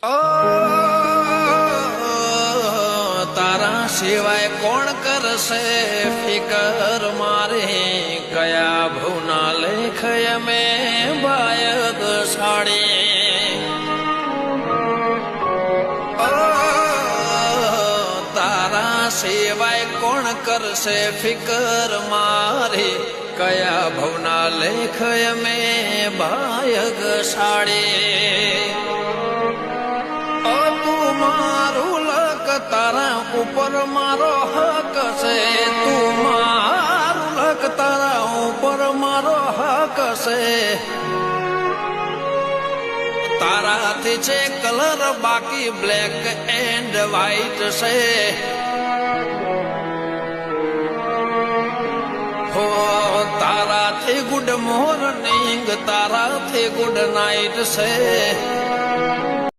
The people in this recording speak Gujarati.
ઓ તારા સિવાય કોણ કરશે ફિકર મારે કયા ભવના લેખ અમે બાયગ સાડી તારા સિવાય કોણ કરશે ફિકર મારે કયા ભવના લેખ અમે બાયગ સાડી મારું લક તારા ઉપર મારો હક છે તું મારું લક તારા ઉપર મારો હક છે તારાથી છે કલર બાકી બ્લેક એન્ડ વ્હાઈટ છે હો તારાથી ગુડ મોર્નિંગ તારાથી ગુડ નાઇટ છે